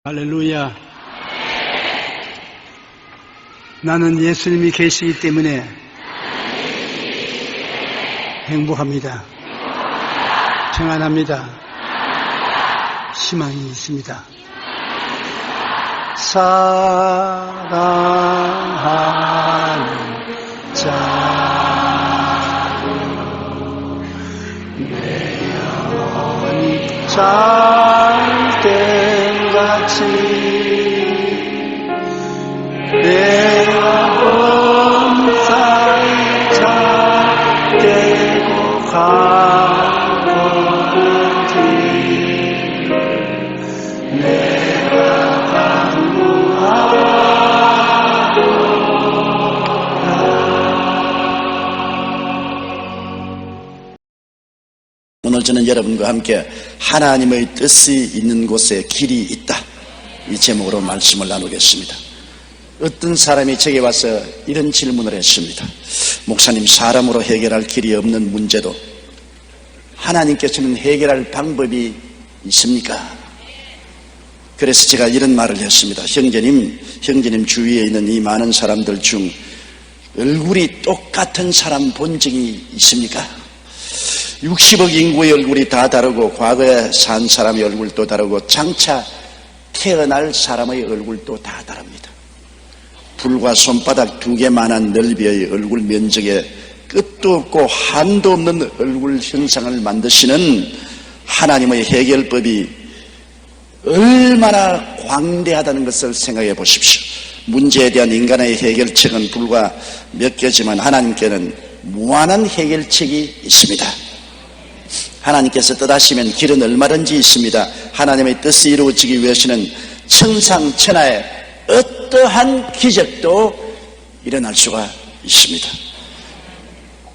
할렐루야. 나는 예수님이 계시기 때문에 행복합니다. 평안합니다. 희망이 있습니다. 사랑하는 자, 내 영혼이 잘된같이 내가 범사에 잘되고 가거든 내가 오늘 저는 여러분과 함께 하나님의 뜻이 있는 곳에 길이 있다, 이 제목으로 말씀을 나누겠습니다. 어떤 사람이 제게 와서 이런 질문을 했습니다. 목사님, 사람으로 해결할 길이 없는 문제도 하나님께서는 해결할 방법이 있습니까? 그래서 제가 이런 말을 했습니다. 형제님 주위에 있는 이 많은 사람들 중 얼굴이 똑같은 사람 본 적이 있습니까? 60억 인구의 얼굴이 다 다르고 과거에 산 사람의 얼굴도 다르고 장차 태어날 사람의 얼굴도 다 다릅니다. 불과 손바닥 2개만한 넓이의 얼굴 면적에 끝도 없고 한도 없는 얼굴 형상을 만드시는 하나님의 해결법이 얼마나 광대하다는 것을 생각해 보십시오. 문제에 대한 인간의 해결책은 불과 몇 개지만 하나님께는 무한한 해결책이 있습니다. 하나님께서 뜻하시면 길은 얼마든지 있습니다. 하나님의 뜻이 이루어지기 위해서는 천상천하에 어떠한 기적도 일어날 수가 있습니다.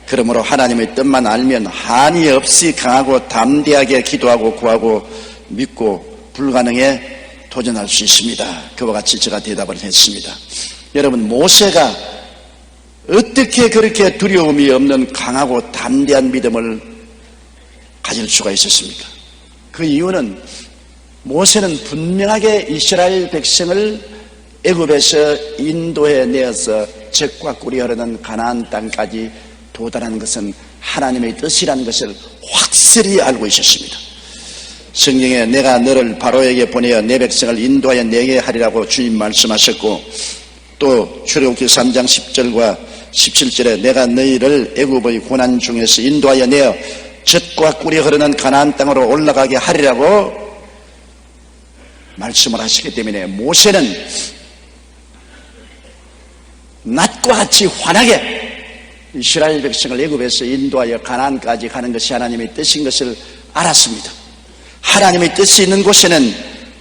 그러므로 하나님의 뜻만 알면 한이 없이 강하고 담대하게 기도하고 구하고 믿고 불가능에 도전할 수 있습니다. 그와 같이 제가 대답을 했습니다. 여러분, 모세가 어떻게 그렇게 두려움이 없는 강하고 담대한 믿음을 가질 수가 있었습니까? 그 이유는 모세는 분명하게 이스라엘 백성을 애굽에서 인도해 내어서 젖과 꿀이 흐르는 가나안 땅까지 도달하는 것은 하나님의 뜻이라는 것을 확실히 알고 있었습니다. 성경에 내가 너를 바로에게 보내어 내 백성을 인도하여 내게 하리라고 주님 말씀하셨고, 또 출애굽기 3장 10절과 17절에 내가 너희를 애굽의 고난 중에서 인도하여 내어 젖과 꿀이 흐르는 가나안 땅으로 올라가게 하리라고 말씀을 하시기 때문에 모세는 낮과 같이 환하게 이스라엘 백성을 애굽에서 인도하여 가나안까지 가는 것이 하나님의 뜻인 것을 알았습니다. 하나님의 뜻이 있는 곳에는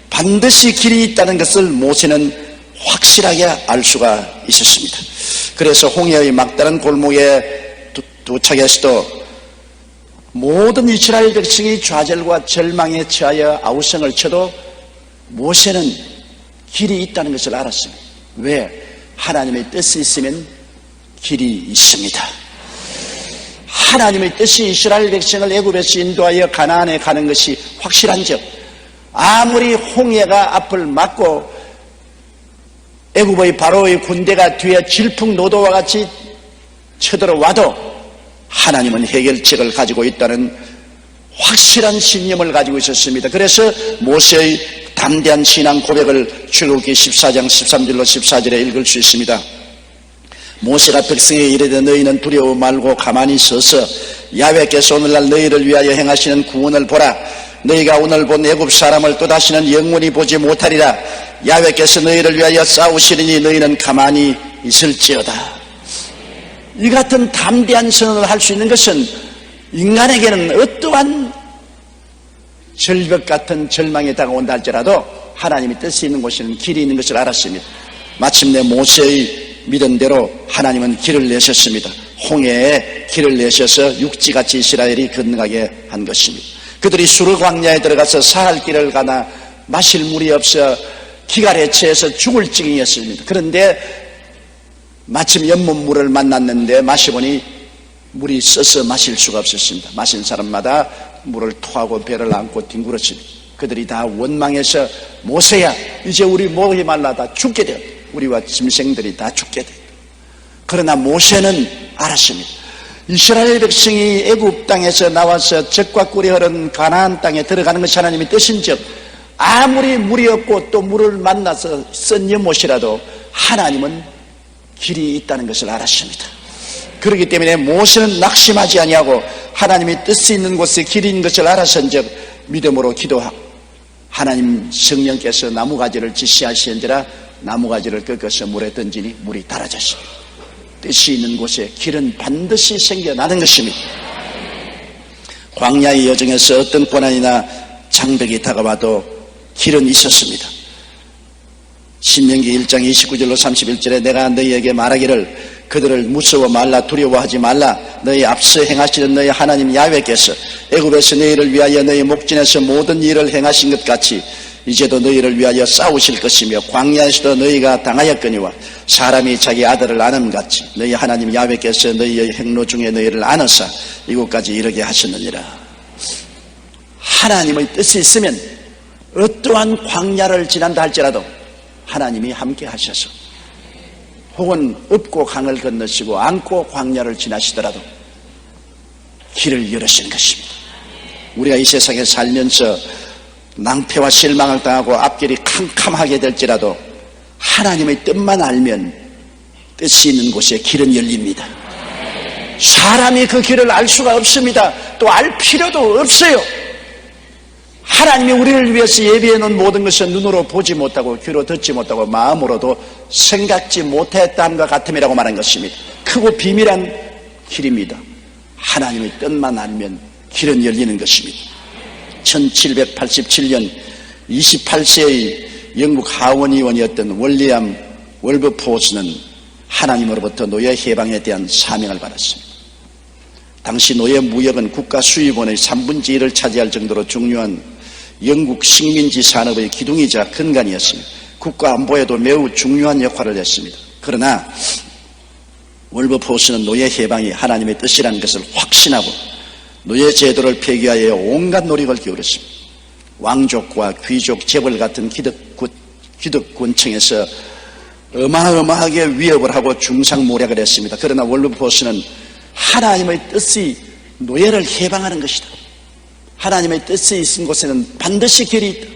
반드시 길이 있다는 것을 모세는 확실하게 알 수가 있었습니다. 그래서 홍해의 막다른 골목에 도착해서도 모든 이스라엘 백성이 좌절과 절망에 처하여 아우성을 쳐도 모세는 길이 있다는 것을 알았습니다. 왜? 하나님의 뜻이 있으면 길이 있습니다. 하나님의 뜻이 이스라엘 백성을 애굽에서 인도하여 가나안에 가는 것이 확실한 적, 아무리 홍해가 앞을 막고 애굽의 바로의 군대가 뒤에 질풍노도와 같이 쳐들어와도 하나님은 해결책을 가지고 있다는 확실한 신념을 가지고 있었습니다. 그래서 모세의 담대한 신앙 고백을 출애굽기 14장 13절로 14절에 읽을 수 있습니다. 모세가 백성에게 이르되 너희는 두려워 말고 가만히 서서 야훼께서 오늘날 너희를 위하여 행하시는 구원을 보라. 너희가 오늘 본 애굽 사람을 또다시는 영원히 보지 못하리라. 야훼께서 너희를 위하여 싸우시리니 너희는 가만히 있을지어다. 이 같은 담대한 선언을 할 수 있는 것은 인간에게는 어떠한 절벽 같은 절망이 다가온다 할지라도 하나님의 뜻이 있는 곳에는 길이 있는 것을 알았습니다. 마침내 모세의 믿음대로 하나님은 길을 내셨습니다. 홍해에 길을 내셔서 육지같이 이스라엘이 건너가게 한 것입니다. 그들이 수르 광야에 들어가서 사할 길을 가나 마실 물이 없어 기갈에 취해서 죽을 지경이었습니다. 그런데 마침 연못물을 만났는데 마셔보니 물이 써서 마실 수가 없었습니다. 마신 사람마다 물을 토하고 배를 안고 뒹굴었습니다. 그들이 다 원망해서 모세야 이제 우리 목이 말라 다 죽게 되었다. 우리와 짐승들이 다 죽게 되었다. 그러나 모세는 알았습니다. 이스라엘 백성이 애굽 땅에서 나와서 젖과 꿀이 흐르는 가나안 땅에 들어가는 것이 하나님의 뜻인즉 아무리 물이 없고 또 물을 만나서 쓴 연못이라도 하나님은 길이 있다는 것을 알았습니다. 그렇기 때문에 모세는 낙심하지 아니하고 하나님의 뜻이 있는 곳에 길이 있는 것을 알았은즉 믿음으로 기도하고 하나님 성령께서 나무가지를 지시하시는지라 나무가지를 꺾어서 물에 던지니 물이 달아졌습니다. 뜻이 있는 곳에 길은 반드시 생겨나는 것입니다. 광야의 여정에서 어떤 고난이나 장벽이 다가와도 길은 있었습니다. 신명기 1장 29절로 31절에 내가 너희에게 말하기를 그들을 무서워 말라 두려워하지 말라 너희 앞서 행하시는 너희 하나님 야훼께서 애굽에서 너희를 위하여 너희 목전에서 모든 일을 행하신 것 같이 이제도 너희를 위하여 싸우실 것이며 광야에서도 너희가 당하였거니와 사람이 자기 아들을 아는 같이 너희 하나님 야훼께서 너희의 행로 중에 너희를 안으사 이곳까지 이르게 하셨느니라. 하나님의 뜻이 있으면 어떠한 광야를 지난다 할지라도 하나님이 함께 하셔서 혹은 업고 강을 건너시고 안고 광야를 지나시더라도 길을 열으시는 것입니다. 우리가 이 세상에 살면서 낭패와 실망을 당하고 앞길이 캄캄하게 될지라도 하나님의 뜻만 알면 뜻이 있는 곳에 길은 열립니다. 사람이 그 길을 알 수가 없습니다. 또 알 필요도 없어요. 하나님이 우리를 위해서 예비해 놓은 모든 것은 눈으로 보지 못하고 귀로 듣지 못하고 마음으로도 생각지 못했다함과 같음이라고 말한 것입니다. 크고 비밀한 길입니다. 하나님의 뜻만 알면 길은 열리는 것입니다. 1787년 28세의 영국 하원의원이었던 월리엄 월버포스는 하나님으로부터 노예 해방에 대한 사명을 받았습니다. 당시 노예 무역은 국가 수입원의 3분의 1을 차지할 정도로 중요한 영국 식민지 산업의 기둥이자 근간이었습니다. 국가 안보에도 매우 중요한 역할을 했습니다. 그러나 월버포스는 노예 해방이 하나님의 뜻이라는 것을 확신하고 노예 제도를 폐기하여 온갖 노력을 기울였습니다. 왕족과 귀족, 재벌 같은 기득권층에서 어마어마하게 위협을 하고 중상모략을 했습니다. 그러나 월버포스는 하나님의 뜻이 노예를 해방하는 것이다. 하나님의 뜻이 있는 곳에는 반드시 길이 있다.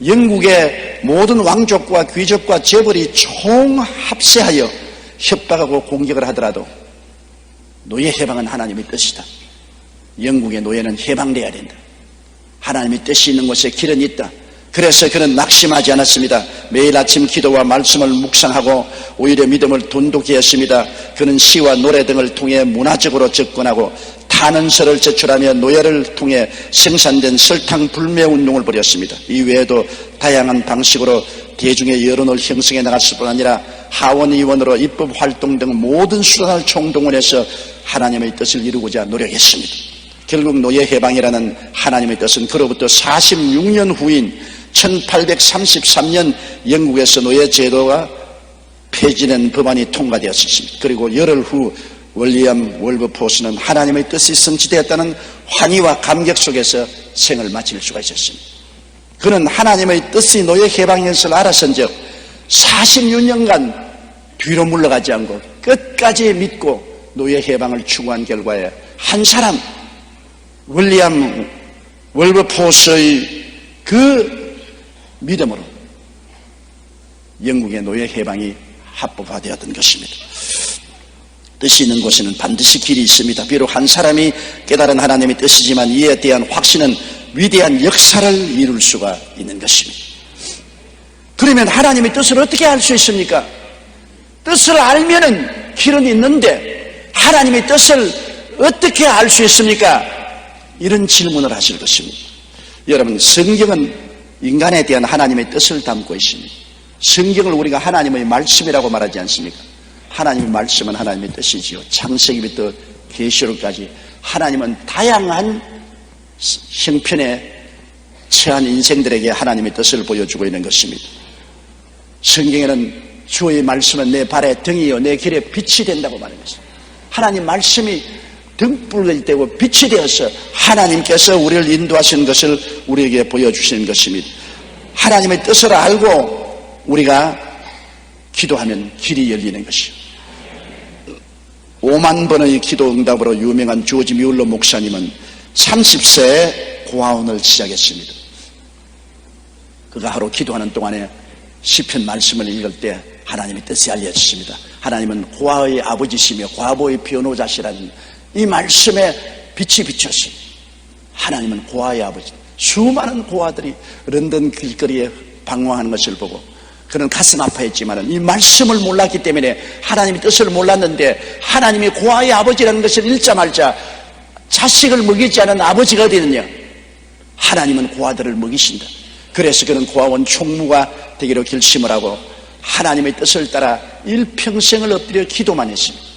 영국의 모든 왕족과 귀족과 재벌이 총합세하여 협박하고 공격을 하더라도 노예 해방은 하나님의 뜻이다. 영국의 노예는 해방돼야 된다. 하나님의 뜻이 있는 곳에 길은 있다. 그래서 그는 낙심하지 않았습니다. 매일 아침 기도와 말씀을 묵상하고 오히려 믿음을 돈독히 했습니다. 그는 시와 노래 등을 통해 문화적으로 접근하고 탄원서를 제출하며 노예를 통해 생산된 설탕 불매 운동을 벌였습니다. 이 외에도 다양한 방식으로 대중의 여론을 형성해 나갔을 뿐 아니라 하원의원으로 입법활동 등 모든 수단을 총동원해서 하나님의 뜻을 이루고자 노력했습니다. 결국 노예 해방이라는 하나님의 뜻은 그로부터 46년 후인 1833년 영국에서 노예 제도가 폐지된 법안이 통과되었습니다. 그리고 열흘 후 월리엄 월버포스는 하나님의 뜻이 성취되었다는 환희와 감격 속에서 생을 마칠 수가 있었습니다. 그는 하나님의 뜻이 노예 해방인 것을 알았은즉 46년간 뒤로 물러가지 않고 끝까지 믿고 노예 해방을 추구한 결과에 한 사람 월리엄 월버포스의 그 믿음으로 영국의 노예 해방이 합법화되었던 것입니다. 뜻이 있는 곳에는 반드시 길이 있습니다. 비록 한 사람이 깨달은 하나님의 뜻이지만 이에 대한 확신은 위대한 역사를 이룰 수가 있는 것입니다. 그러면 하나님의 뜻을 어떻게 알 수 있습니까? 뜻을 알면은 길은 있는데 하나님의 뜻을 어떻게 알 수 있습니까? 이런 질문을 하실 것입니다. 여러분, 성경은 인간에 대한 하나님의 뜻을 담고 있습니다. 성경을 우리가 하나님의 말씀이라고 말하지 않습니까? 하나님의 말씀은 하나님의 뜻이지요. 창세기부터 계시록까지 하나님은 다양한 형편에 처한 인생들에게 하나님의 뜻을 보여주고 있는 것입니다. 성경에는 주의 말씀은 내 발의 등이요 내 길에 빛이 된다고 말하는 것입니다. 하나님 말씀이 등불이 되고 빛이 되어서 하나님께서 우리를 인도하시는 것을 우리에게 보여주시는 것입니다. 하나님의 뜻을 알고 우리가 기도하면 길이 열리는 것이요. 5만 번의 기도 응답으로 유명한 조지 뮬러 목사님은 30세에 고아원을 시작했습니다. 그가 하루 기도하는 동안에 시편 말씀을 읽을 때 하나님의 뜻이 알려졌습니다. 하나님은 고아의 아버지시며 과부의 변호자시라는 이 말씀에 빛이 비쳤습니다. 하나님은 고아의 아버지. 수많은 고아들이 런던 길거리에 방황하는 것을 보고 그는 가슴 아파했지만 이 말씀을 몰랐기 때문에 하나님의 뜻을 몰랐는데 하나님이 고아의 아버지라는 것을 읽자마자 자식을 먹이지 않은 아버지가 어디 있느냐? 하나님은 고아들을 먹이신다. 그래서 그는 고아원 총무가 되기로 결심을 하고 하나님의 뜻을 따라 일평생을 엎드려 기도만 했습니다.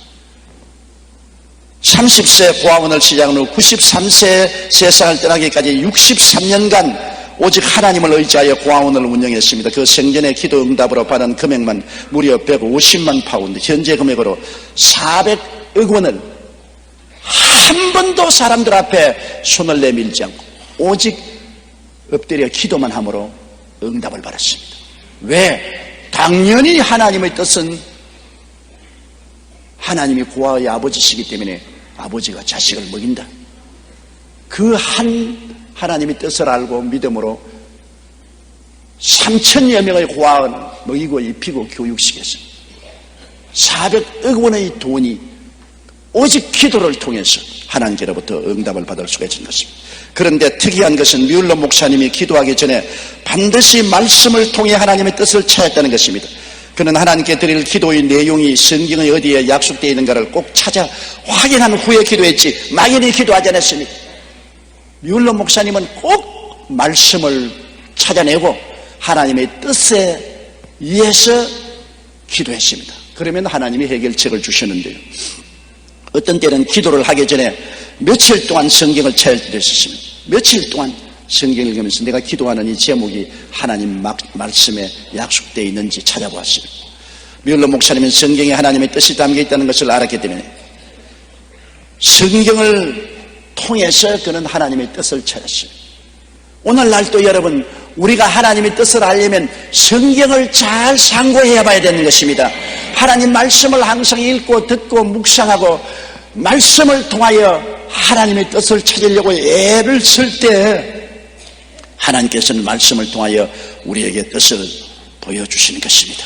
30세 고아원을 시작한 후 93세 세상을 떠나기까지 63년간 오직 하나님을 의지하여 고아원을 운영했습니다. 그 생전의 기도 응답으로 받은 금액만 무려 150만 파운드, 현재 금액으로 400억 원을 한 번도 사람들 앞에 손을 내밀지 않고 오직 엎드려 기도만 함으로 응답을 받았습니다. 왜? 당연히 하나님의 뜻은 하나님이 고아의 아버지시기 때문에 아버지가 자식을 먹인다. 그 하나님의 뜻을 알고 믿음으로 3천여 명의 고아를 먹이고 입히고 교육시켰습니다. 400억 원의 돈이 오직 기도를 통해서 하나님께로부터 응답을 받을 수가 있는 것입니다. 그런데 특이한 것은 뮬러 목사님이 기도하기 전에 반드시 말씀을 통해 하나님의 뜻을 찾았다는 것입니다. 그는 하나님께 드릴 기도의 내용이 성경의 어디에 약속되어 있는가를 꼭 찾아 확인한 후에 기도했지 막연히 기도하지 않았습니다. 뮬러 목사님은 꼭 말씀을 찾아내고 하나님의 뜻에 의해서 기도했습니다. 그러면 하나님이 해결책을 주셨는데요. 어떤 때는 기도를 하기 전에 며칠 동안 성경을 찾을 때도 있었습니다. 며칠 동안 성경을 읽으면서 내가 기도하는 이 제목이 하나님 말씀에 약속되어 있는지 찾아보았습니다. 뮬러 목사님은 성경에 하나님의 뜻이 담겨 있다는 것을 알았기 때문에 성경을 통해서 그는 하나님의 뜻을 찾았어요. 오늘날도 여러분 우리가 하나님의 뜻을 알려면 성경을 잘 상고해야 봐야 되는 것입니다. 하나님 말씀을 항상 읽고 듣고 묵상하고 말씀을 통하여 하나님의 뜻을 찾으려고 애를 쓸 때 하나님께서는 말씀을 통하여 우리에게 뜻을 보여주시는 것입니다.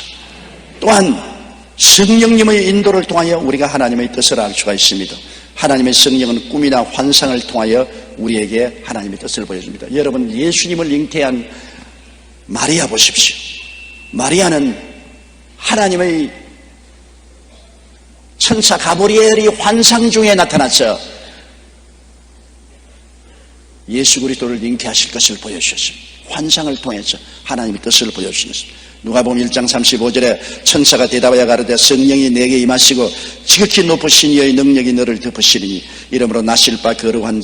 또한 성령님의 인도를 통하여 우리가 하나님의 뜻을 알 수가 있습니다. 하나님의 성령은 꿈이나 환상을 통하여 우리에게 하나님의 뜻을 보여줍니다. 여러분 예수님을 잉태한 마리아 보십시오. 마리아는 하나님의 천사 가브리엘이 환상 중에 나타나서 예수 그리스도를 잉태하실 것을 보여주셨습니다. 환상을 통해서 하나님의 뜻을 보여주신 것입니다. 누가복음 1장 35절에 천사가 대답하여 가로되 성령이 내게 임하시고 지극히 높으신 이의 능력이 너를 덮으시리니 이러므로 나실 바 거룩한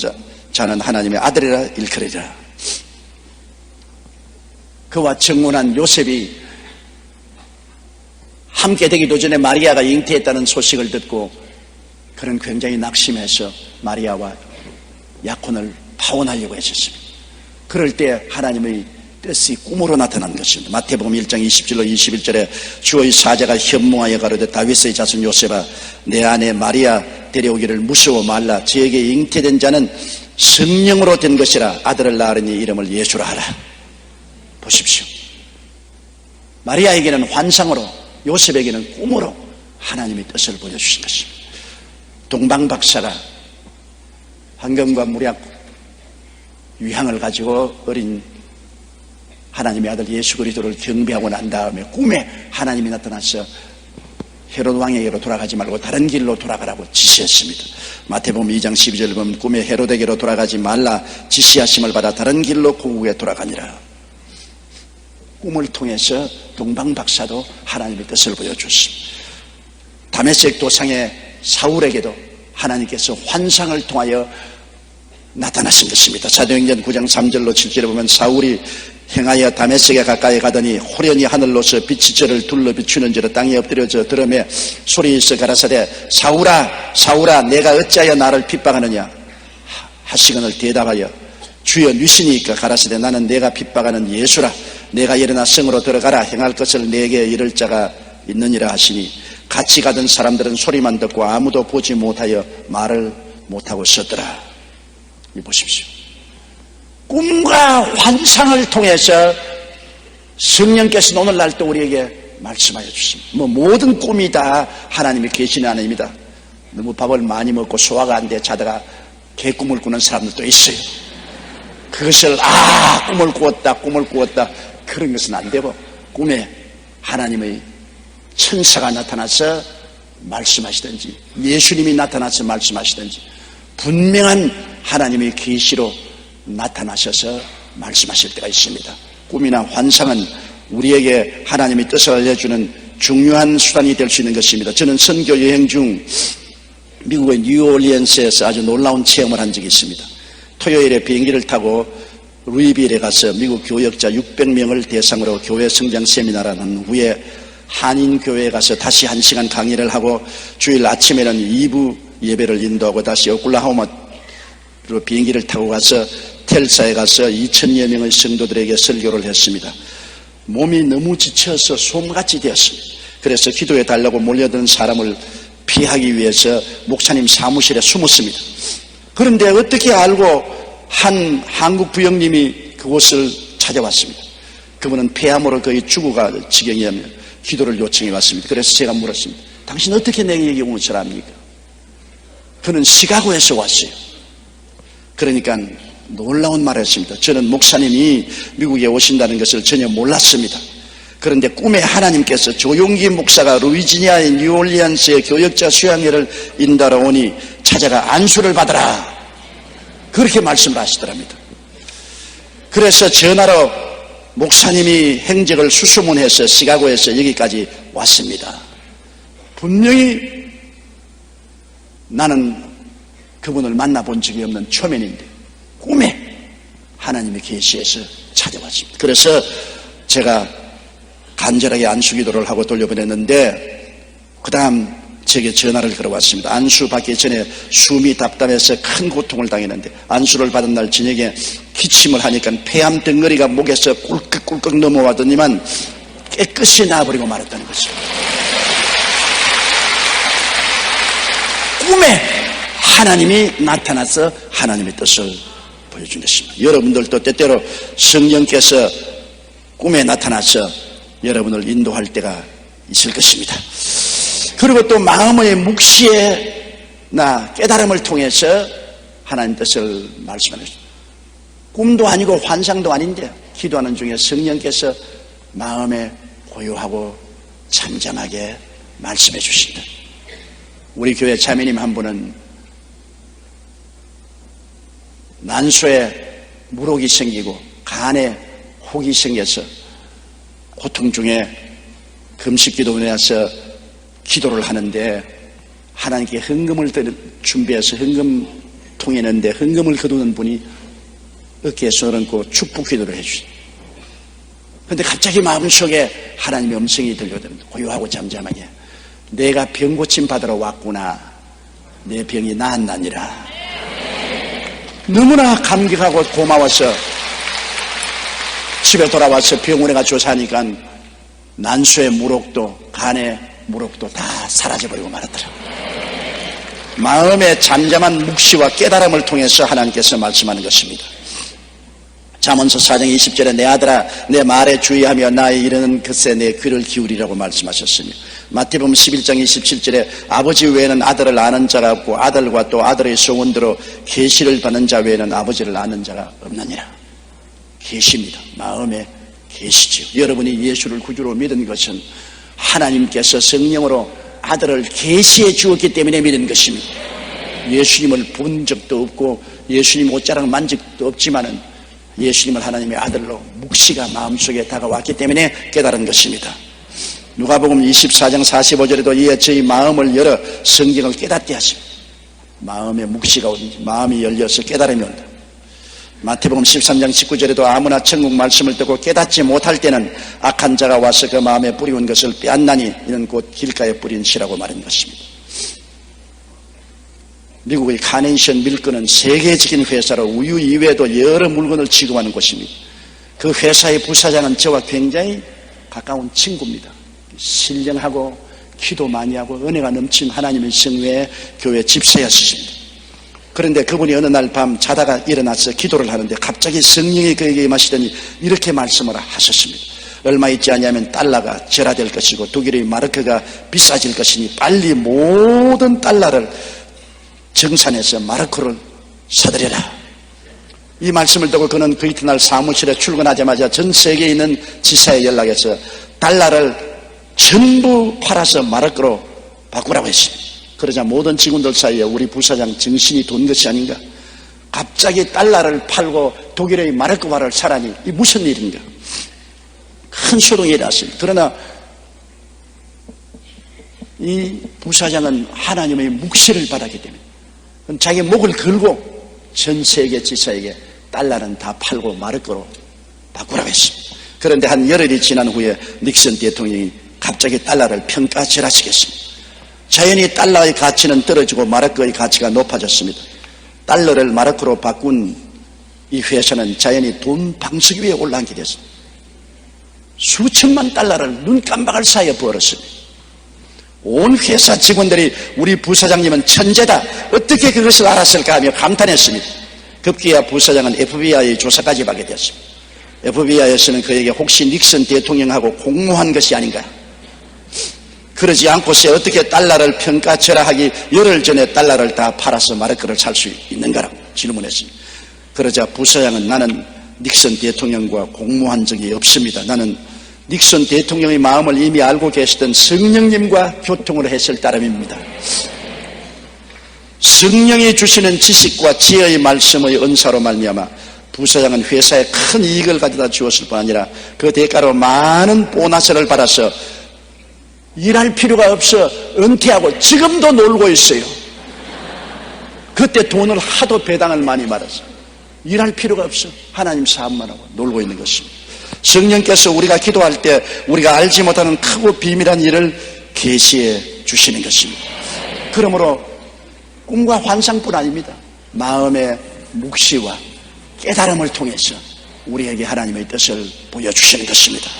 자는 하나님의 아들이라 일컬으리라. 그와 정혼한 요셉이 함께 되기도 전에 마리아가 잉태했다는 소식을 듣고 그는 굉장히 낙심해서 마리아와 약혼을 파혼하려고 했었습니다. 그럴 때 하나님의 뜻이 꿈으로 나타난 것입니다. 마태복음 1장 20절로 21절에 주의 사자가 현몽하여 가로되 다윗의 자손 요셉아 내 아내 마리아 데려오기를 무서워 말라. 저에게 잉태된 자는 성령으로 된 것이라. 아들을 낳으니 이름을 예수라 하라. 보십시오. 마리아에게는 환상으로 요셉에게는 꿈으로 하나님의 뜻을 보여주신 것입니다. 동방박사가 황금과 무략 유향을 가지고 어린 하나님의 아들 예수 그리스도를 경배하고 난 다음에 꿈에 하나님이 나타나서 헤롯 왕에게로 돌아가지 말고 다른 길로 돌아가라고 지시했습니다. 마태복음 2장 12절 보면 꿈에 헤롯에게로 돌아가지 말라 지시하심을 받아 다른 길로 고국에 돌아가니라. 꿈을 통해서 동방박사도 하나님의 뜻을 보여줬습니다. 다메섹 도상의 사울에게도 하나님께서 환상을 통하여 나타나신 것입니다. 사도행전 9장 3절로 7절에 보면 사울이 행하여 다메섹에 가까이 가더니 호련히 하늘로서 빛이 저를 둘러 비추는지로 땅에 엎드려져 들음에 소리에서 가라사대 사울아 사울아 내가 어찌하여 나를 핍박하느냐 하시거늘 대답하여 주여 누시니까 가라사대 나는 내가 핍박하는 예수라 내가 일어나 성으로 들어가라 행할 것을 내게 이를 자가 있느니라 하시니 같이 가던 사람들은 소리만 듣고 아무도 보지 못하여 말을 못하고 있었더라. 이 보십시오. 꿈과 환상을 통해서 성령께서 오늘날 또 우리에게 말씀하여 주십니다. 모든 꿈이 다 하나님이 계시는 하나님입니다. 너무 밥을 많이 먹고 소화가 안 돼 자다가 개꿈을 꾸는 사람들도 있어요. 그것을 꿈을 꾸었다 그런 것은 안 되고 꿈에 하나님의 천사가 나타나서 말씀하시든지 예수님이 나타나서 말씀하시든지 분명한 하나님의 계시로 나타나셔서 말씀하실 때가 있습니다. 꿈이나 환상은 우리에게 하나님의 뜻을 알려주는 중요한 수단이 될 수 있는 것입니다. 저는 선교 여행 중 미국의 뉴올리언스에서 아주 놀라운 체험을 한 적이 있습니다. 토요일에 비행기를 타고 루이빌에 가서 미국 교역자 600명을 대상으로 교회 성장 세미나를 한 후에 한인교회에 가서 다시 1시간 강의를 하고 주일 아침에는 2부 예배를 인도하고 다시 오클라호마로 비행기를 타고 가서 텔사에 가서 2000여 명의 성도들에게 설교를 했습니다. 몸이 너무 지쳐서 솜같이 되었습니다. 그래서 기도해 달라고 몰려드는 사람을 피하기 위해서 목사님 사무실에 숨었습니다. 그런데 어떻게 알고 한 한국 부형님이 그곳을 찾아왔습니다. 그분은 폐암으로 거의 죽어갈 지경이며 기도를 요청해 왔습니다. 그래서 제가 물었습니다. 당신 어떻게 내게 오는 사람입니까? 그는 시카고에서 왔어요. 그러니까 놀라운 말을 했습니다. 저는 목사님이 미국에 오신다는 것을 전혀 몰랐습니다. 그런데 꿈에 하나님께서 조용기 목사가 루이지니아의 뉴올리언스의 교역자 수양회를 인도하러 오니 찾아가 안수를 받아라 그렇게 말씀을 하시더랍니다. 그래서 전화로 목사님이 행적을 수소문해서 시카고에서 여기까지 왔습니다. 분명히 나는 그분을 만나본 적이 없는 초면인데 꿈에 하나님의 계시에서 찾아왔습니다. 그래서 제가 간절하게 안수기도를 하고 돌려보냈는데 그 다음 제게 전화를 걸어왔습니다. 안수 받기 전에 숨이 답답해서 큰 고통을 당했는데 안수를 받은 날 저녁에 기침을 하니까 폐암 덩어리가 목에서 꿀꺽꿀꺽 넘어가더니만 깨끗이 나아버리고 말았다는 것입니다. 꿈에 하나님이 나타나서 하나님의 뜻을 보여준 것입니다. 여러분들도 때때로 성령께서 꿈에 나타나서 여러분을 인도할 때가 있을 것입니다. 그리고 또 마음의 묵시나 깨달음을 통해서 하나님 뜻을 말씀하는 것입니다. 꿈도 아니고 환상도 아닌데 기도하는 중에 성령께서 마음에 고요하고 잠잠하게 말씀해 주신다. 우리 교회 자매님 한 분은 난소에 물혹이 생기고 간에 혹이 생겨서 고통 중에 금식기도에 와서 기도를 하는데 하나님께 헌금을 준비해서 헌금통에 넣는데 헌금을 거두는 분이 어깨에 손을 얹고 축복 기도를 해주시죠. 그런데 갑자기 마음속에 하나님의 음성이 들려오는데 고요하고 잠잠하게 내가 병 고침 받으러 왔구나. 내 병이 나았나니라. 너무나 감격하고 고마워서 집에 돌아와서 병원에 가 조사하니까 난소의 물혹도 간의 물혹도 다 사라져버리고 말았더라고요. 마음의 잠잠한 묵시와 깨달음을 통해서 하나님께서 말씀하는 것입니다. 잠언서 4장 20절에 내 아들아 내 말에 주의하며 나의 이르는 것에 내 귀를 기울이라고 말씀하셨으며 마태복음 11장 27절에 아버지 외에는 아들을 아는 자가 없고 아들과 또 아들의 소원대로 계시를 받는 자 외에는 아버지를 아는 자가 없느니라. 계시입니다. 마음에 계시지요. 여러분이 예수를 구주로 믿은 것은 하나님께서 성령으로 아들을 계시해 주었기 때문에 믿은 것입니다. 예수님을 본 적도 없고 예수님 옷자락 만진 적도 없지만은 예수님을 하나님의 아들로 묵시가 마음속에 다가왔기 때문에 깨달은 것입니다. 누가복음 24장 45절에도 이에 저희 마음을 열어 성경을 깨닫게 하십니다. 마음에 묵시가 오든지 마음이 열려서 깨달음이 온다. 마태복음 13장 19절에도 아무나 천국 말씀을 듣고 깨닫지 못할 때는 악한 자가 와서 그 마음에 뿌리운 것을 빼앗나니 이는 곧 길가에 뿌린 씨라고 말한 것입니다. 미국의 카네이션 밀크는 세계적인 회사로 우유 이외에도 여러 물건을 취급하는 곳입니다. 그 회사의 부사장은 저와 굉장히 가까운 친구입니다. 신령하고 기도 많이 하고 은혜가 넘친 하나님의 성회의 교회 집사였습니다. 그런데 그분이 어느 날 밤 자다가 일어나서 기도를 하는데 갑자기 성령이 그에게 임하시더니 이렇게 말씀을 하셨습니다. 얼마 있지 않으면 달러가 절하될 것이고 독일의 마르크가 비싸질 것이니 빨리 모든 달러를 정산해서 마르크를 사들여라. 이 말씀을 듣고 그는 그 이튿날 사무실에 출근하자마자 전 세계에 있는 지사에 연락해서 달러를 전부 팔아서 마르크로 바꾸라고 했습니다. 그러자 모든 직원들 사이에 우리 부사장 정신이 돈 것이 아닌가? 갑자기 달러를 팔고 독일의 마르크화를 사라니 이 무슨 일인가? 큰 소동이 일어났습니다. 그러나 이 부사장은 하나님의 묵시를 받았기 때문에 자기 목을 걸고 전 세계 지사에게 달러는 다 팔고 마르크로 바꾸라고 했습니다. 그런데 한 열흘이 지난 후에 닉슨 대통령이 갑자기 달러를 평가절하시겠습니다. 자연히 달러의 가치는 떨어지고 마르크의 가치가 높아졌습니다. 달러를 마르크로 바꾼 이 회사는 자연히 돈 방석 위에 올라앉게 됐습니다. 수천만 달러를 눈 깜박할 사이에 벌었습니다. 온 회사 직원들이 우리 부사장님은 천재다, 어떻게 그것을 알았을까 하며 감탄했습니다. 급기야 부사장은 FBI의 조사까지 받게 되었습니다. FBI에서는 그에게 혹시 닉슨 대통령하고 공모한 것이 아닌가? 그러지 않고서 어떻게 달러를 평가절하하기 열흘 전에 달러를 다 팔아서 마르크를 살 수 있는가라고 질문했습니다. 그러자 부사장은 나는 닉슨 대통령과 공모한 적이 없습니다. 나는 닉슨 대통령의 마음을 이미 알고 계시던 성령님과 교통을 했을 따름입니다. 성령이 주시는 지식과 지혜의 말씀의 은사로 말미암아 부사장은 회사에 큰 이익을 가져다 주었을 뿐 아니라 그 대가로 많은 보너스를 받아서 일할 필요가 없어 은퇴하고 지금도 놀고 있어요. 그때 돈을 하도 배당을 많이 받아서 일할 필요가 없어 하나님 사업만 하고 놀고 있는 것입니다. 성령께서 우리가 기도할 때 우리가 알지 못하는 크고 비밀한 일을 계시해 주시는 것입니다. 그러므로 꿈과 환상뿐 아닙니다. 마음의 묵시와 깨달음을 통해서 우리에게 하나님의 뜻을 보여주시는 것입니다.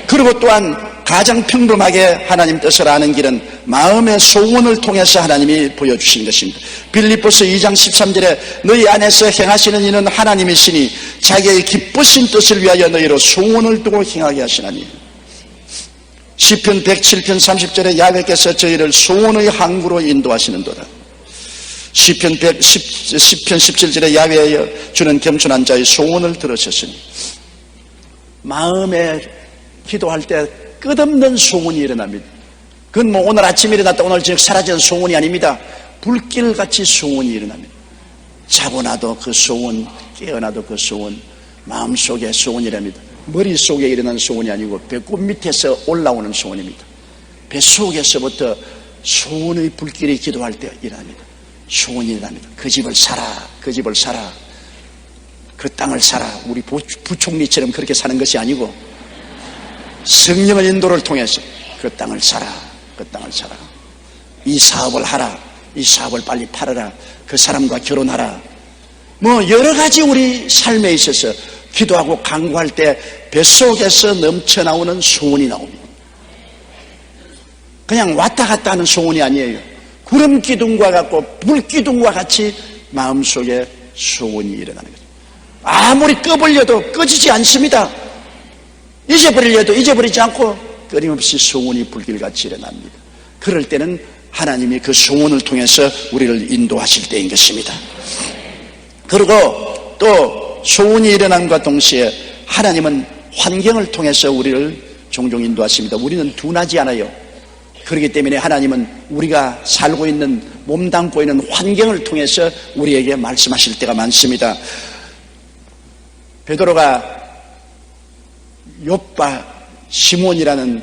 그리고 또한 가장 평범하게 하나님 뜻을 아는 길은 마음의 소원을 통해서 하나님이 보여주시는 것입니다. 빌립보서 2장 13절에 너희 안에서 행하시는 이는 하나님이시니 자기의 기쁘신 뜻을 위하여 너희로 소원을 두고 행하게 하시나니. 시편 107편 30절에 야훼께서 저희를 소원의 항구로 인도하시는도다. 시편 17절에 야훼여 주는 겸손한 자의 소원을 들으셨으니. 마음에 기도할 때 끝없는 소원이 일어납니다. 그건 뭐 오늘 아침 일어났다 오늘 저녁 사라지는 소원이 아닙니다. 불길같이 소원이 일어납니다. 자고 나도 그 소원, 깨어나도 그 소원, 마음속에 소원이랍니다. 머릿속에 일어나는 소원이 아니고 배꼽 밑에서 올라오는 소원입니다. 뱃속에서부터 소원의 불길이 기도할 때 일어납니다. 소원이 일어납니다. 그 집을 사라, 그 집을 사라, 그 땅을 사라. 우리 부총리처럼 그렇게 사는 것이 아니고 성령의 인도를 통해서 그 땅을 사라, 그 땅을 사라. 이 사업을 하라, 이 사업을 빨리 팔아라, 그 사람과 결혼하라. 뭐 여러 가지 우리 삶에 있어서 기도하고 간구할 때 뱃속에서 넘쳐나오는 소원이 나옵니다. 그냥 왔다 갔다 하는 소원이 아니에요. 구름 기둥과 같고 불 기둥과 같이 마음속에 소원이 일어나는 거죠. 아무리 꺼버려도 꺼지지 않습니다. 잊어버리려도 잊어버리지 않고 끊임없이 소원이 불길같이 일어납니다. 그럴 때는 하나님이 그 소원을 통해서 우리를 인도하실 때인 것입니다. 그리고 또 소원이 일어남과 동시에 하나님은 환경을 통해서 우리를 종종 인도하십니다. 우리는 둔하지 않아요. 그렇기 때문에 하나님은 우리가 살고 있는 몸담고 있는 환경을 통해서 우리에게 말씀하실 때가 많습니다. 베드로가 욥바 시몬이라는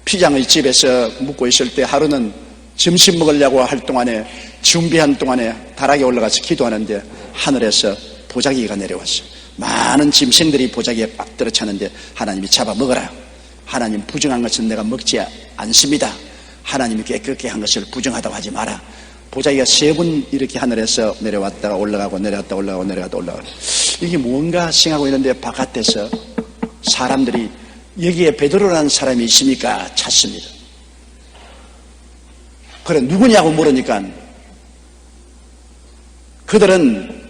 피장의 집에서 묵고 있을 때 하루는 점심 먹으려고 할 동안에 준비한 동안에 다락에 올라가서 기도하는데 하늘에서 보자기가 내려왔어요. 많은 짐승들이 보자기에 빡 들어차는데 하나님이 잡아먹어라. 하나님 부정한 것은 내가 먹지 않습니다. 하나님이 깨끗게 한 것을 부정하다고 하지 마라. 보자기가 3번 이렇게 하늘에서 내려왔다가 올라가고 내려갔다 올라가고 내려갔다 올라가고, 이게 뭔가 생각하고 있는데 바깥에서 사람들이 여기에 베드로라는 사람이 있습니까? 찾습니다. 그래 누구냐고 물으니까 그들은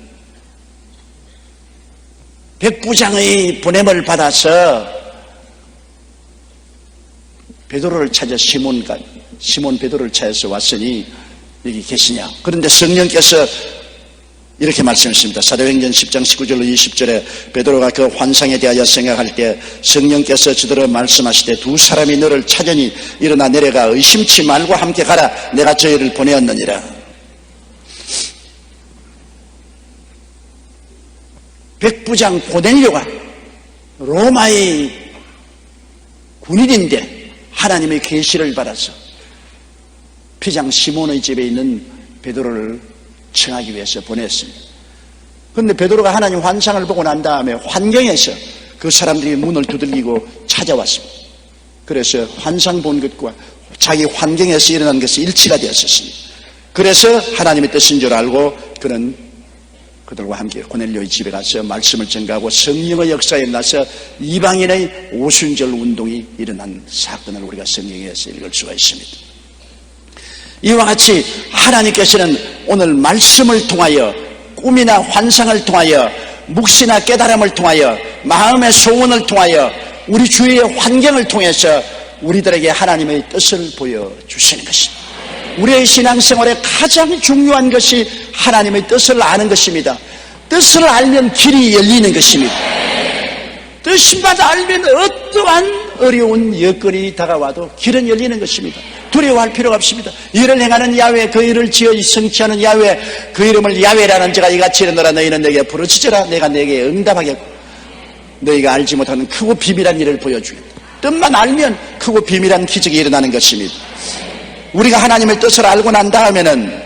백부장의 보냄을 받아서 베드로를 찾아 시몬 베드로를 찾아서 왔으니 여기 계시냐. 그런데 성령께서 이렇게 말씀했습니다. 사도행전 10장 19절로 20절에 베드로가 그 환상에 대하여 생각할 때 성령께서 저들을 말씀하시되 두 사람이 너를 찾으니 일어나 내려가 의심치 말고 함께 가라. 내가 저희를 보내었느니라. 백부장 고넬료가 로마의 군인인데 하나님의 계시를 받아서 피장 시몬의 집에 있는 베드로를 청하기 위해서 보냈습니다. 그런데 베드로가 하나님 환상을 보고 난 다음에 환경에서 그 사람들이 문을 두들기고 찾아왔습니다. 그래서 환상 본 것과 자기 환경에서 일어난 것이 일치가 되었습니다. 그래서 하나님의 뜻인 줄 알고 그는 그들과 함께 고넬료의 집에 가서 말씀을 전가하고 성령의 역사에 나서 이방인의 오순절 운동이 일어난 사건을 우리가 성경에서 읽을 수가 있습니다. 이와 같이 하나님께서는 오늘 말씀을 통하여 꿈이나 환상을 통하여 묵시나 깨달음을 통하여 마음의 소원을 통하여 우리 주위의 환경을 통해서 우리들에게 하나님의 뜻을 보여주시는 것입니다. 우리의 신앙생활에 가장 중요한 것이 하나님의 뜻을 아는 것입니다. 뜻을 알면 길이 열리는 것입니다. 뜻만 알면 어떠한 어려운 여건이 다가와도 길은 열리는 것입니다. 두려워할 필요가 없습니다. 이를 행하는 야훼, 그 일을 지어 성취하는 야훼, 그 이름을 야훼라는 자가 이같이 일어나라. 너희는 내게 부르짖으라. 내가 내게 응답하겠고 너희가 알지 못하는 크고 비밀한 일을 보여주겠다. 뜻만 알면 크고 비밀한 기적이 일어나는 것입니다. 우리가 하나님의 뜻을 알고 난 다음에는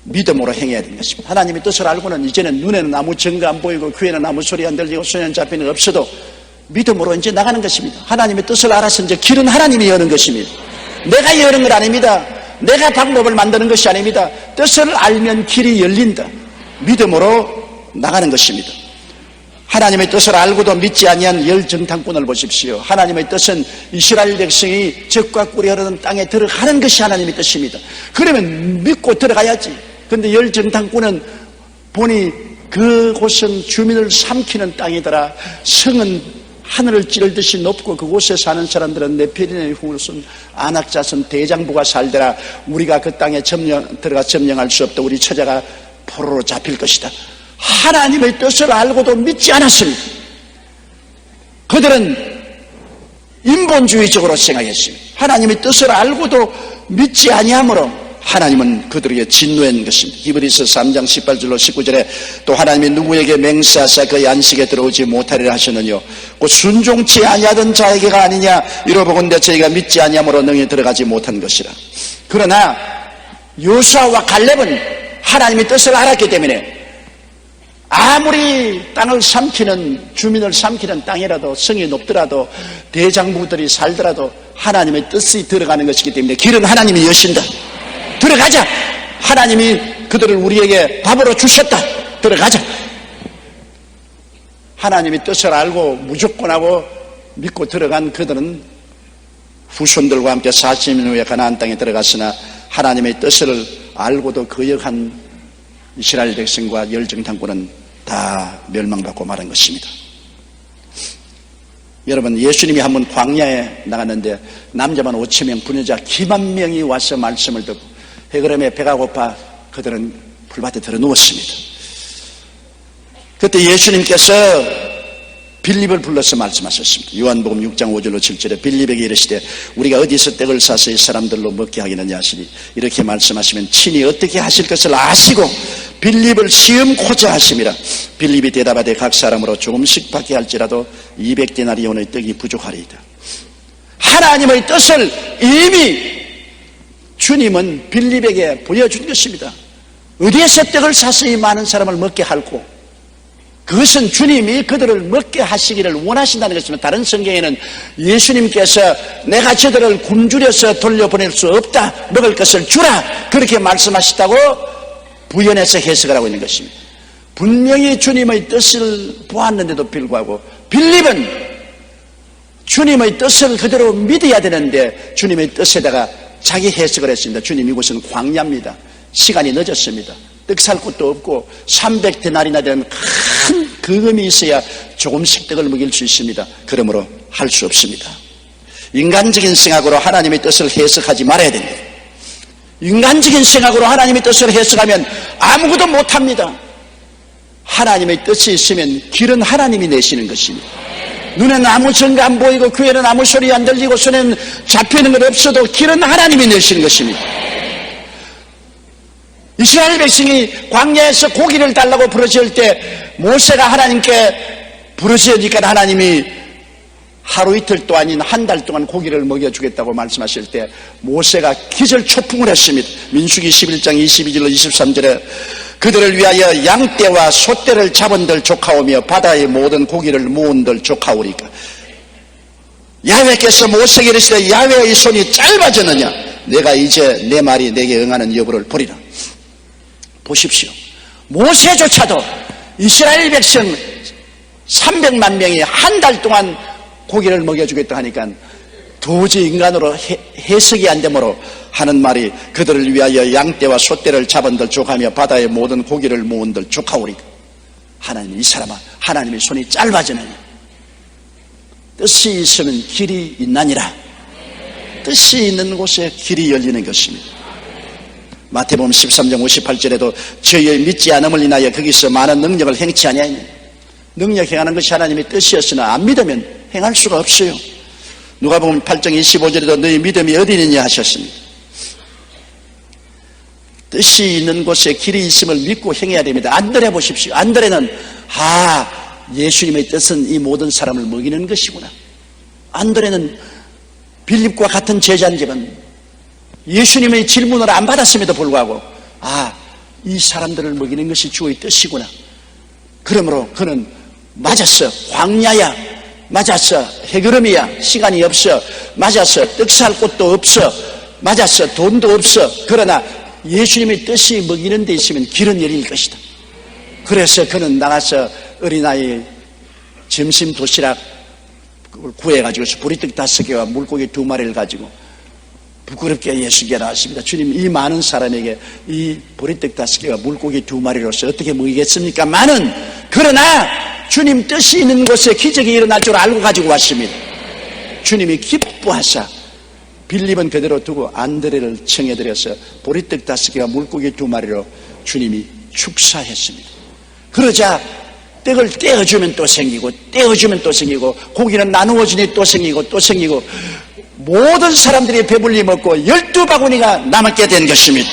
믿음으로 행해야 되는 것입니다. 하나님의 뜻을 알고는 이제는 눈에는 아무 증거 안 보이고 귀에는 아무 소리 안 들리고 손에 잡히는 없어도 믿음으로 이제 나가는 것입니다. 하나님의 뜻을 알아서 이제 길은 하나님이 여는 것입니다. 내가 여는 것 아닙니다. 내가 방법을 만드는 것이 아닙니다. 뜻을 알면 길이 열린다. 믿음으로 나가는 것입니다. 하나님의 뜻을 알고도 믿지 아니한 열정탐꾼을 보십시오. 하나님의 뜻은 이스라엘 백성이 적과 꿀이 흐르는 땅에 들어가는 것이 하나님의 뜻입니다. 그러면 믿고 들어가야지. 그런데 열정탐꾼은 보니 그곳은 주민을 삼키는 땅이더라. 성은 하늘을 찌르듯이 높고 그곳에 사는 사람들은 네피림의 후손 아낙자손 대장부가 살더라. 우리가 그 땅에 들어가 점령할 수 없다. 우리 처자가 포로로 잡힐 것이다. 하나님의 뜻을 알고도 믿지 않았습니다. 그들은 인본주의적으로 생각했습니다. 하나님의 뜻을 알고도 믿지 아니하므로 하나님은 그들에게 진노한 것입니다. 히브리서 3장 18절로 19절에 또 하나님이 누구에게 맹세하사 그의 안식에 들어오지 못하리라 하셨느뇨 곧 순종치 아니하던 자에게가 아니냐 이러보건대 저희가 믿지 아니하므로 능히 들어가지 못한 것이라. 그러나 요수아와 갈렙은 하나님의 뜻을 알았기 때문에 아무리 땅을 삼키는 주민을 삼키는 땅이라도 성이 높더라도 대장부들이 살더라도 하나님의 뜻이 들어가는 것이기 때문에 길은 하나님이 여신다. 들어가자. 하나님이 그들을 우리에게 밥으로 주셨다. 들어가자. 하나님의 뜻을 알고 무조건 하고 믿고 들어간 그들은 후손들과 함께 40년 후에 가나안 땅에 들어갔으나 하나님의 뜻을 알고도 거역한 이스라엘 백성과 열정탐꾼은 다 멸망받고 말한 것입니다. 여러분, 예수님이 한번 광야에 나갔는데 남자만 5,000명, 부녀자 기만 명이 와서 말씀을 듣고 해그름에 배가 고파 그들은 풀밭에 들어 누웠습니다. 그때 예수님께서 빌립을 불러서 말씀하셨습니다. 요한복음 6장 5절로 7절에 빌립에게 이르시되 우리가 어디서 떡을 사서 이 사람들로 먹게 하겠느냐 하시니 이렇게 말씀하시면 친히 어떻게 하실 것을 아시고 빌립을 시험코자 하심이라. 빌립이 대답하되 각 사람으로 조금씩 받게 할지라도 200데나리온의 떡이 부족하리이다. 하나님의 뜻을 이미 주님은 빌립에게 보여준 것입니다. 어디에서 떡을 사서 이 많은 사람을 먹게 할고 그것은 주님이 그들을 먹게 하시기를 원하신다는 것입니다. 다른 성경에는 예수님께서 내가 저들을 굶주려서 돌려보낼 수 없다, 먹을 것을 주라, 그렇게 말씀하셨다고 부연해서 해석을 하고 있는 것입니다. 분명히 주님의 뜻을 보았는데도 불구하고 빌립은 주님의 뜻을 그대로 믿어야 되는데 주님의 뜻에다가 자기 해석을 했습니다. 주님, 이곳은 광야입니다. 시간이 늦었습니다. 떡 살 곳도 없고 300데나리나 되는 큰 거금이 있어야 조금씩 떡을 먹일 수 있습니다. 그러므로 할 수 없습니다. 인간적인 생각으로 하나님의 뜻을 해석하지 말아야 됩니다. 인간적인 생각으로 하나님의 뜻을 해석하면 아무것도 못합니다. 하나님의 뜻이 있으면 길은 하나님이 내시는 것입니다. 눈에는 아무 증거 안 보이고 귀에는 아무 소리 안 들리고 손에는 잡히는 것 없어도 길은 하나님이 내시는 것입니다. 이스라엘 백성이 광야에서 고기를 달라고 부르짖을 때 모세가 하나님께 부르짖으니까 하나님이 하루 이틀도 아닌 한 달 동안 고기를 먹여주겠다고 말씀하실 때 모세가 기절초풍을 했습니다. 민수기 11장 22절로 23절에 그들을 위하여 양떼와 소떼를 잡은들 조카오며 바다의 모든 고기를 모은들 조카오리까 야훼께서 모세에게 이르시되 야훼의 손이 짧아졌느냐 내가 이제 내 말이 내게 응하는 여부를 보리라. 보십시오. 모세조차도 이스라엘 백성 300만 명이 한 달 동안 고기를 먹여주겠다 하니까 도저히 인간으로 해석이 안 되므로 하는 말이 그들을 위하여 양떼와 소떼를 잡은들 족하며 바다의 모든 고기를 모은들 족하오리까. 하나님, 이 사람아, 하나님의 손이 짧아지느냐 뜻이 있으면 길이 있나니라. 뜻이 있는 곳에 길이 열리는 것입니다. 마태복음 13장 58절에도 저희의 믿지 않음을 인하여 거기서 많은 능력을 행치 아니하니 능력 행하는 것이 하나님의 뜻이었으나 안 믿으면 행할 수가 없어요. 누가복음 8장 25절에도 너희 믿음이 어디 있느냐 하셨습니다. 뜻이 있는 곳에 길이 있음을 믿고 행해야 됩니다. 안드레 보십시오. 안드레는 예수님의 뜻은 이 모든 사람을 먹이는 것이구나. 안드레는 빌립과 같은 제자인지만 예수님의 질문을 안 받았음에도 불구하고 이 사람들을 먹이는 것이 주의 뜻이구나. 그러므로 그는 맞았어. 광야야. 맞았어. 해그름이야. 시간이 없어. 맞았어. 떡 살 곳도 없어. 맞았어. 돈도 없어. 그러나 예수님의 뜻이 먹이는 데 있으면 길은 열릴 것이다. 그래서 그는 나가서 어린아이 점심 도시락 구해가지고 보리떡 5개와 물고기 2마리를 가지고 부끄럽게 예수께 나왔습니다. 주님, 이 많은 사람에게 이 보리떡 5개와 물고기 2마리로서 어떻게 먹이겠습니까? 그러나 주님 뜻이 있는 곳에 기적이 일어날 줄 알고 가지고 왔습니다. 주님이 기뻐하사 빌립은 그대로 두고 안드레를 청해드려서 보리떡 5개와 물고기 2마리로 주님이 축사했습니다. 그러자 떡을 떼어주면 또 생기고 떼어주면 또 생기고 고기는 나누어지니 또 생기고 또 생기고 모든 사람들이 배불리 먹고 12바구니가 남게 된 것입니다.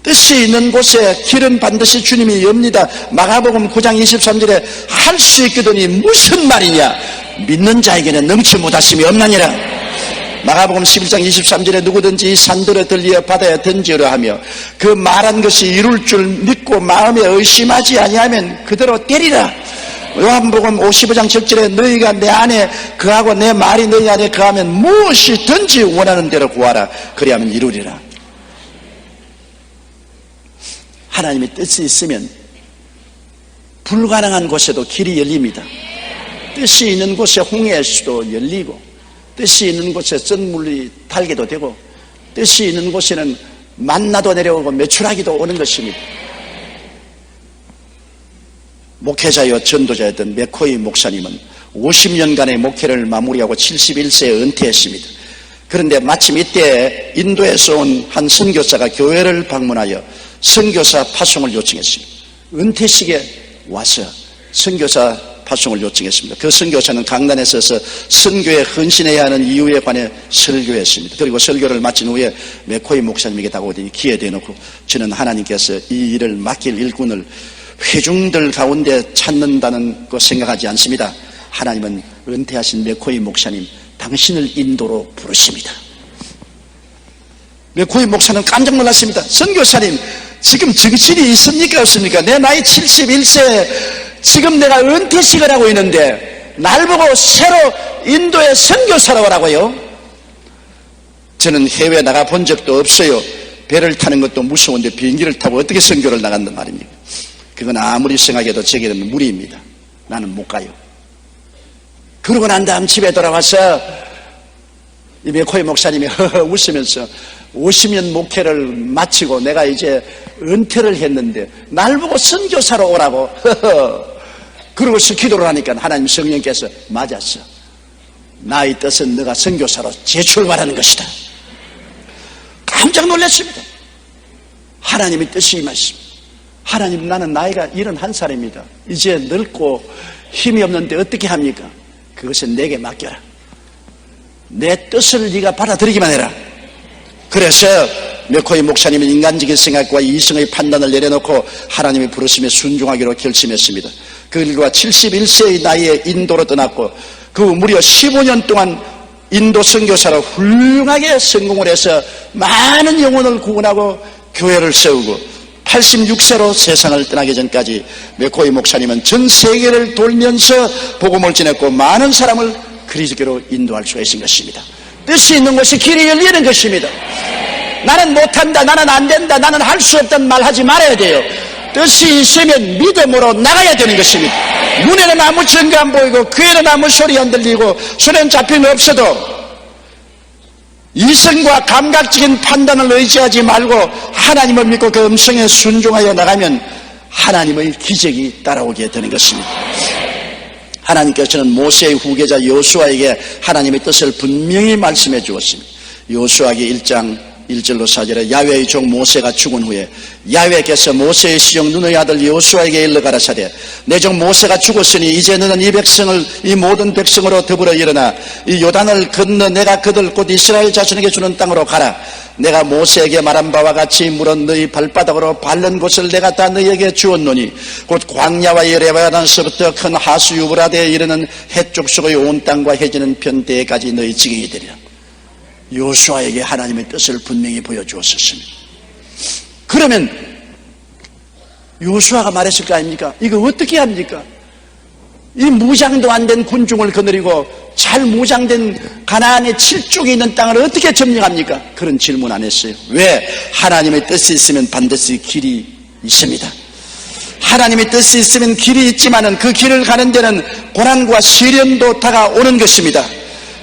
뜻이 있는 곳에 길은 반드시 주님이 엽니다. 마가복음 9장 23절에 할 수 있거든이 무슨 말이냐 믿는 자에게는 넘치 못하심이 없나니라. 마가복음 11장 23절에 누구든지 이 산들에 들리어 바다에 던지려 하며 그 말한 것이 이룰 줄 믿고 마음에 의심하지 아니하면 그대로 때리라. 요한복음 55장 7절에 너희가 내 안에 거하고 내 말이 너희 안에 거하면 무엇이든지 원하는 대로 구하라. 그리하면 이루리라. 하나님의 뜻이 있으면 불가능한 곳에도 길이 열립니다. 뜻이 있는 곳에 홍해의 수도 열리고 뜻이 있는 곳에 쩐물이 달게도 되고 뜻이 있는 곳에는 만나도 내려오고 메추라기도 오는 것입니다. 목회자여 전도자였던 맥코이 목사님은 50년간의 목회를 마무리하고 71세에 은퇴했습니다. 그런데 마침 이때 인도에서 온 한 선교사가 교회를 방문하여 선교사 파송을 요청했습니다. 은퇴식에 와서 선교사 파송을 요청했습니다. 그 선교사는 강단에 서서 선교에 헌신해야 하는 이유에 관해 설교했습니다. 그리고 설교를 마친 후에 맥코이 목사님에게 다가오더니 귀에 대놓고 저는 하나님께서 이 일을 맡길 일꾼을 회중들 가운데 찾는다는 거 생각하지 않습니다. 하나님은 은퇴하신 맥코이 목사님 당신을 인도로 부르십니다. 맥코이 목사는 깜짝 놀랐습니다. 선교사님, 지금 정신이 있습니까 없습니까? 내 나이 71세 지금 내가 은퇴식을 하고 있는데 날 보고 새로 인도에 선교사로 오라고요? 저는 해외 나가 본 적도 없어요. 배를 타는 것도 무서운데 비행기를 타고 어떻게 선교를 나간단 말입니까? 그건 아무리 생각해도 제게는 무리입니다. 나는 못 가요. 그러고 난 다음 집에 돌아와서 이 메코이 목사님이 웃으면서 50년 목회를 마치고 내가 이제 은퇴를 했는데 날 보고 선교사로 오라고 그러고서 기도를 하니까 하나님 성령께서 맞았어. 나의 뜻은 너가 선교사로 재출발하는 것이다. 깜짝 놀랐습니다. 하나님의 뜻이 임하십니다. 하나님, 나는 나이가 71살입니다. 이제 늙고 힘이 없는데 어떻게 합니까? 그것은 내게 맡겨라. 내 뜻을 네가 받아들이기만 해라. 그래서 메코이 목사님은 인간적인 생각과 이성의 판단을 내려놓고 하나님의 부르심에 순종하기로 결심했습니다. 그 결과 71세의 나이에 인도로 떠났고 그 무려 15년 동안 인도 선교사로 훌륭하게 성공을 해서 많은 영혼을 구원하고 교회를 세우고 86세로 세상을 떠나기 전까지 메코이 목사님은 전 세계를 돌면서 복음을 전했고 많은 사람을 그리스도로 인도할 수가 있는 것입니다. 뜻이 있는 곳에 길이 열리는 것입니다. 나는 못한다, 나는 안 된다, 나는 할 수 없다는 말 하지 말아야 돼요. 뜻이 있으면 믿음으로 나가야 되는 것입니다. 눈에는 아무 증거 안 보이고 귀에는 아무 소리 안 들리고 손에는 잡힘이 없어도 이성과 감각적인 판단을 의지하지 말고 하나님을 믿고 그 음성에 순종하여 나가면 하나님의 기적이 따라오게 되는 것입니다. 하나님께서는 모세의 후계자 여호수아에게 하나님의 뜻을 분명히 말씀해 주었습니다. 여호수아기 1장 1절로 4절에 야훼의 종 모세가 죽은 후에 야훼께서 모세의 시종 눈의 아들 여호수아에게 일러 가라사대 내 종 모세가 죽었으니 이제 너는 이 모든 백성으로 더불어 일어나 이 요단을 건너 내가 그들 곧 이스라엘 자손에게 주는 땅으로 가라. 내가 모세에게 말한 바와 같이 물은 너희 발바닥으로 밟는 곳을 내가 다 너희에게 주었노니 곧 광야와 레바논서부터 큰 하수 유브라데에 이르는 해쪽 속의 온 땅과 해지는 편대까지 너희 지경이 되리라. 여호수아에게 하나님의 뜻을 분명히 보여주었습니다. 그러면 여호수아가 말했을 거 아닙니까? 이거 어떻게 합니까? 이 무장도 안 된 군중을 거느리고 잘 무장된 가나안의 7쪽에 있는 땅을 어떻게 점령합니까? 그런 질문 안 했어요. 왜? 하나님의 뜻이 있으면 반드시 길이 있습니다. 하나님의 뜻이 있으면 길이 있지만은 그 길을 가는 데는 고난과 시련도 다가오는 것입니다.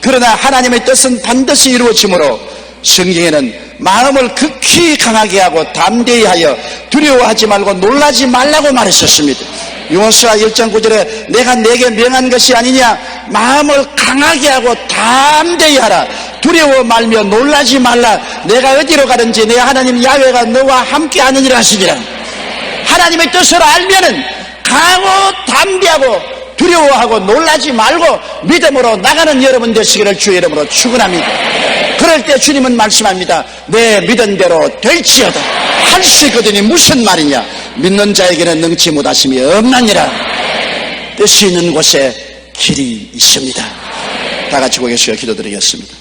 그러나 하나님의 뜻은 반드시 이루어지므로 성경에는 마음을 극히 강하게 하고 담대히 하여 두려워하지 말고 놀라지 말라고 말했었습니다. 여호수아 1장 9절에 내가 내게 명한 것이 아니냐 마음을 강하게 하고 담대히 하라. 두려워 말며 놀라지 말라. 내가 어디로 가든지 내 하나님 야훼가 너와 함께 하느니라 하시니라. 하나님의 뜻을 알면은 강하고 담대하고 두려워하고 놀라지 말고 믿음으로 나가는 여러분 되시기를 주의 이름으로 축원합니다. 그럴 때 주님은 말씀합니다. 내 믿은 대로 될지어다. 할 수 있거든요. 무슨 말이냐? 믿는 자에게는 능치 못하심이 없나니라. 뜻이 있는 곳에 길이 있습니다. 다 같이 고개 숙여 기도드리겠습니다.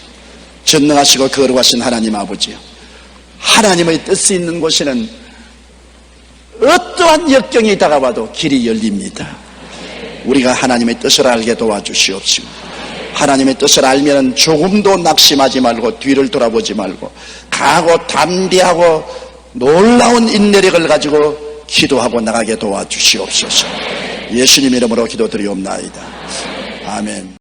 전능하시고 거룩하신 하나님 아버지요, 하나님의 뜻이 있는 곳에는 어떠한 역경이 다가와도 길이 열립니다. 우리가 하나님의 뜻을 알게 도와주시옵시고 하나님의 뜻을 알면 조금도 낙심하지 말고 뒤를 돌아보지 말고 강하고 담대하고 놀라운 인내력을 가지고 기도하고 나가게 도와주시옵소서. 예수님 이름으로 기도드리옵나이다. 아멘.